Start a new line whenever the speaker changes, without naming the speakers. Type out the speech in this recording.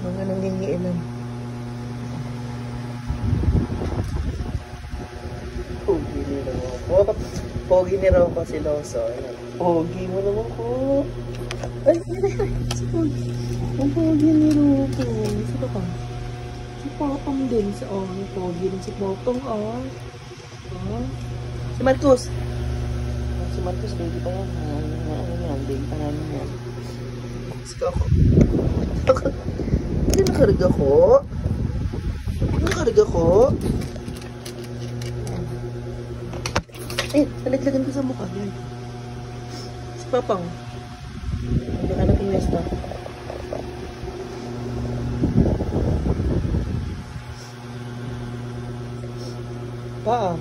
Mga nangingiinom. Pogi ni Rocco. Pogi ni Rocco si Loso. Pogi mo naman ko. Ay, si Pogi. Ang pogi ni Rocco. Sino pa? Si Popong din. Pogi din si Popong, Si Marcos. Si Marcos, baby pa yan. Baby pa namin yan. Sige ako. Hindi nakarga ko. Nakarga ko. Talaglagan ko sa mukha. Si Papang. Hindi ka nakinis na. Pa.